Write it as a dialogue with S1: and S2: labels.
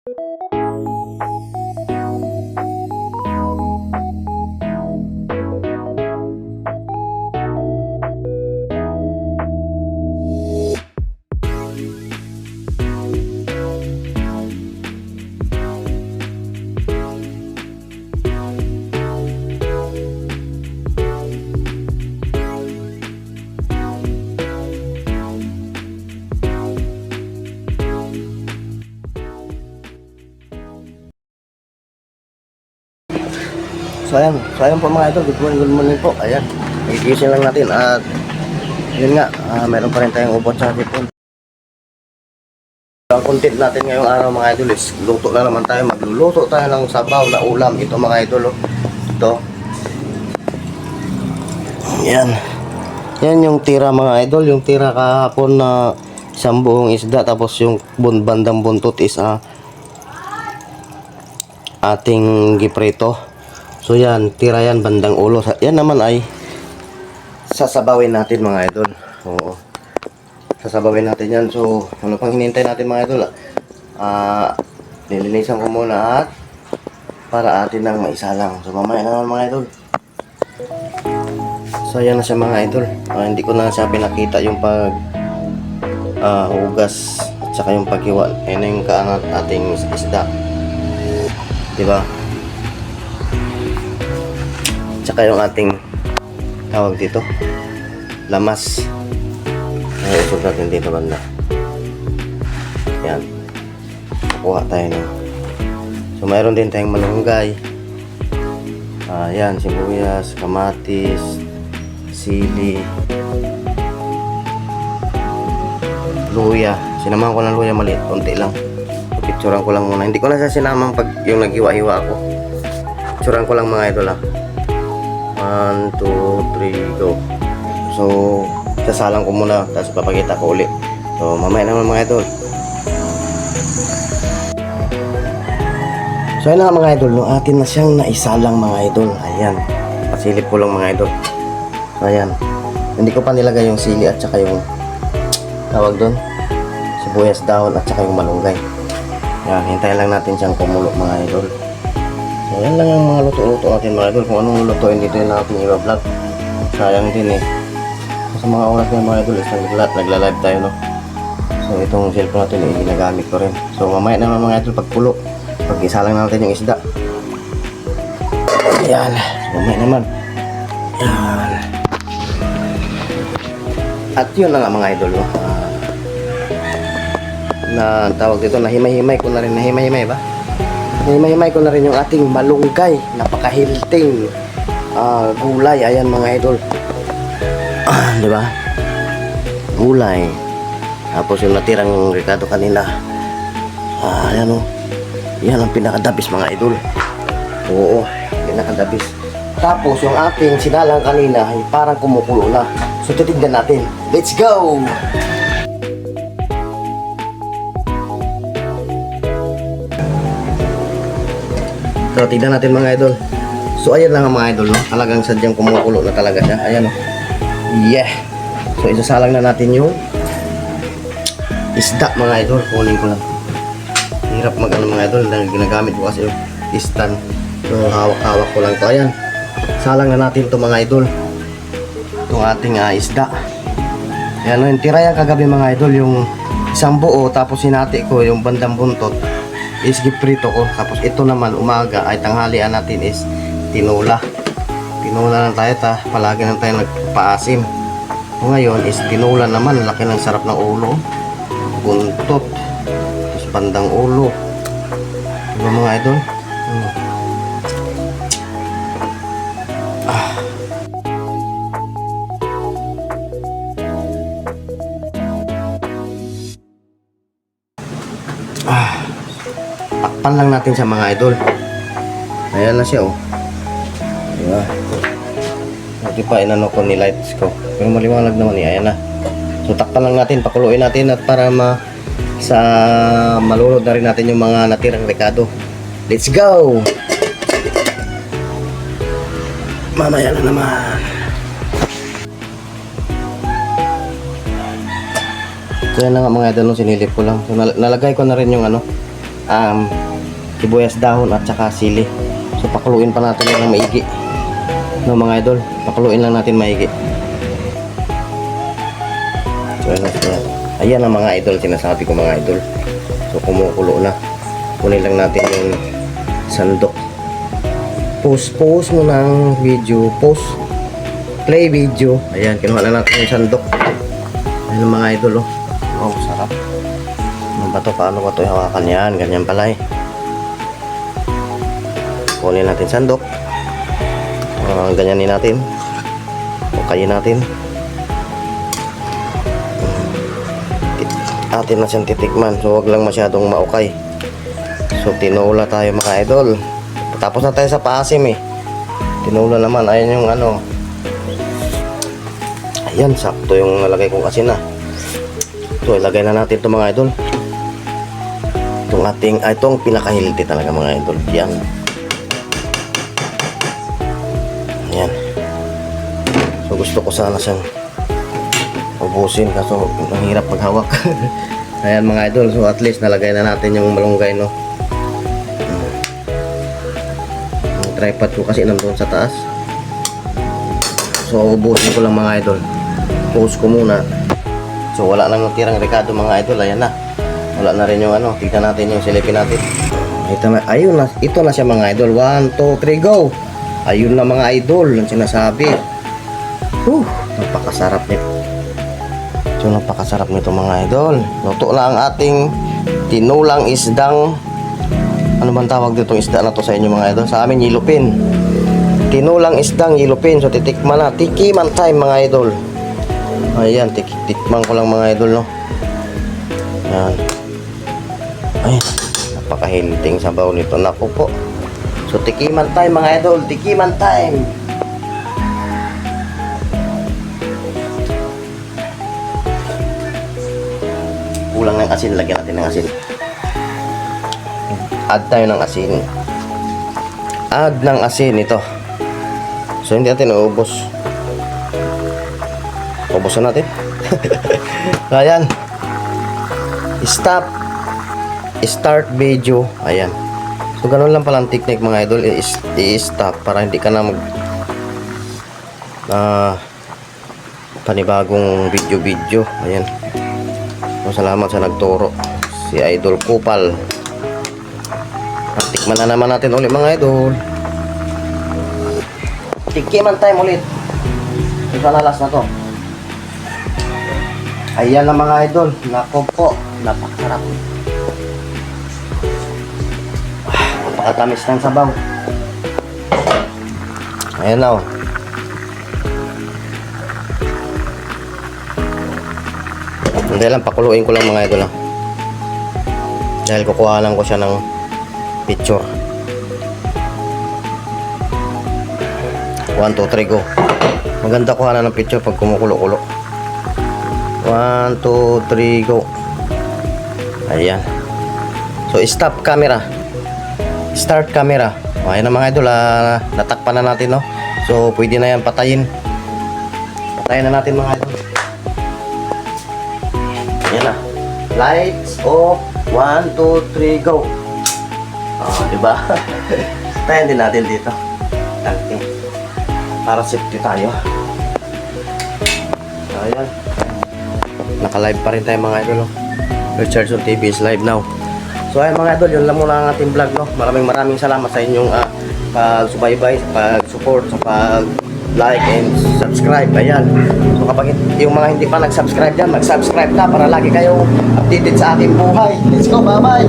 S1: So ayan po mga idol, good morning po. Ayan, i-fusion lang natin at yun nga, meron pa rin tayong ubot sa hipon. Ang content natin ngayong araw mga idol is luto na naman tayo. Magluluto tayo ng sabaw na ulam. Ito mga idol, oh. Ito. Yan. Yan yung tira mga idol, yung tira kahapon na isang buong isda, tapos yung bandang buntot is ating giprito. So yan, tira yan, bandang ulo. Yan naman ay sasabawin natin mga idol. Oo. Sasabawin natin yan. So, ano pang hinihintay natin mga idol? Nilinisan ko muna at para atin nang maisalang. So, mamaya naman mga idol. So, yan na siya mga idol. Hindi ko na siya pinakita yung pag hugas at saka yung paghiwa. Yan yung kaanat ating isda. Diba? Tsaka yung ating tawag dito, lamas. Ay, usog natin dito banda. Yan. Kukuha tayo ng. So, mayroon din tayong malunggay. Yan, sibuyas, kamatis, sili, luya. Sinamahan ko ng luya maliit, konti lang. Picturean ko lang muna. Hindi ko na siya sinamang pag yung naghiwa-hiwa ako. Picturean ko lang mga idol 1, 2, 3, go. So, sasalang ko muna, tapos papakita ko ulit. So, mamaya naman mga idol. So, ayun na mga idol, no, atin na siyang naisalang mga idol. Ayan, pasilip ko lang mga idol. So, ayan. Hindi ko pa nilagay yung sili at saka yung tawag doon, sibuyas dahon at saka yung malunggay. Ayan, hintayin lang natin siyang kumulo mga idol. So, yan lang ang mga luto-luto natin mga idol. Kung anong lutuin dito yung natin i-vlog. Sayang din eh. Sa mga oras na mga idol is nagla-live tayo, no. So, itong cellphone natin eh, ginagamit ko rin. So, mamaya naman mga idol pagpulo. Pag-isa lang natin yung isda. Ayan. So, mamaya naman. Ayan. At yun na nga mga idol, no. Na tawag dito, nahimay-himay ko na rin. Nahimay-himay ba? Himay-himay ko na rin yung ating malunggay, napakahilting gulay. Ayan mga idol. Di ba? Gulay. Tapos yung natirang ricado kanina. Ayan o. Yan ang pinakadabis mga idol. Oo, pinakadabis. Tapos yung ating sinalang kanina ay parang kumukulo na. So titignan natin. Let's go! So, tignan natin mga idol. So, ayan lang ang mga idol, no? Talagang sadyang kumukulo na talaga siya. Ayan, no? Yeah! So, isasalang na natin yung isda, mga idol. Kunin ko lang. Hirap mag-ano mga idol dahil ginagamit ko kasi yung stand. So, hawak-hawak ko lang to. Ayan. Salang na natin to mga idol. Itong ating isda. Ayan, no? Yung tira yan kagabi mga idol. Yung isang buo, tapos hinati ko yung bandang buntot. Is giprito ko. Tapos ito naman umaga ay tanghalian natin is tinula. Tinula lang tayo palagi lang tayo nagpaasim. So ngayon is tinula naman. Laki ng sarap ng ulo. Buntot. Tapos bandang ulo. Diba mga idol? Takpan lang natin sa mga idol. Ayan na siya, oh. Diba? Hindi pa inano ko ni lights ko. Pero maliwanag naman eh. Ayan na. So takpan lang natin, pakuluin natin at para malunod na rin natin yung mga natirang ricado. Let's go! Mamaya na naman. So yan na nga mga idol, sinilip ko lang. So nalagay ko na rin yung sibuyas dahon at saka sili. So pakuluin pa natin yan ng maigi. No mga idol, pakuluin lang natin maigi. So ayan ang mga idol, sinasabi ko mga idol. So kumukulo na. Kunin lang natin yung sandok. Pause mo ng video. Play video. Ayan, kinuha na natin yung sandok. Ayan mga idol, oh. Oh, sarap. Ano ba to? Paano ba to hawakan yan? Ganyan pala eh. Kunin natin sandok. Ganyanin natin. Ukayin natin. Atin na siyang titikman. So, wag lang masyadong maukay. So, tinola tayo mga idol. Tapos na tayo sa paasim eh. Tinola naman. Ayan yung ano. Ayan, sakto yung nalagay kong asin na. So, ilagay na natin ito mga idol. Itong pinaka-healthy talaga mga idol. Yan. Yan. So, gusto ko sana siyang ubusin kaso ang hirap maghawak. Ayan mga idol. So, at least nalagay na natin yung malunggay, no. Yung tripod ko kasi nandun sa taas. So, ubusin ko lang mga idol. Pause ko muna. So wala nang natirang rekado mga idol. Ayan na. Wala na rin yung ano. Tignan natin yung silipin natin. Ayun na. Ito na siya mga idol. 1, 2, 3, go! Ayun na mga idol. Ang sinasabi. Napakasarap nito. So napakasarap nito mga idol. Luto na ang ating tinulang isdang. Ano bang tawag dito isda na to sa inyo mga idol? Sa amin yilupin. Tinulang isdang yilupin. So titikman na. Tikiman time mga idol. Ayan, tikman ko lang mga idol, no. Ayan. Ay, napaka-hilting sabaw nito. Naku po. So, tikiman time mga idol. Tikiman time. Kulang ng asin. Lagyan natin ng asin. Add tayo ng asin. Add ng asin ito. So, hindi natin naubos. Ubusan natin. Ayan. Start video. Ayan. So ganun lang palang technique mga idol. I-stop para hindi ka na mag panibagong video. Ayan. So salamat sa nagturo. Si Idol Kupal. At tikman na naman natin ulit mga idol. Tikiman time ulit. Ito na last na to. Ayan na mga idol. Nako po. Napakasarap. Napakatamis ng sabaw. Ayan na, oh. Hindi lang, pakuluin ko lang mga idol, oh. Dahil kukuha lang ko siya ng picture. 1, 2, 3, go. Maganda kuha na ng picture pag kumukulo-kulo. 1, 2, 3, go. Ayan. So, stop camera. Start camera. O, ayan na mga idol. Natakpan na natin, no? So, pwede na yan patayin. Patayin na natin mga idol. Ayan na. Lights off. 1, 2, 3, go. Diba? Patayin din natin dito. Okay. Para safety tayo. Ayan. Naka-live pa rin tayo mga idol, no? Richardson TV is live now. So ayun mga idol, yun lang muna ang ating vlog, no? Maraming salamat sa inyong pag-subaybay, pag-support, sa pag-like and subscribe. Ayan. So kapag yung mga hindi pa nag-subscribe dyan, mag-subscribe na para lagi kayong updated sa ating buhay. Let's go, bye-bye!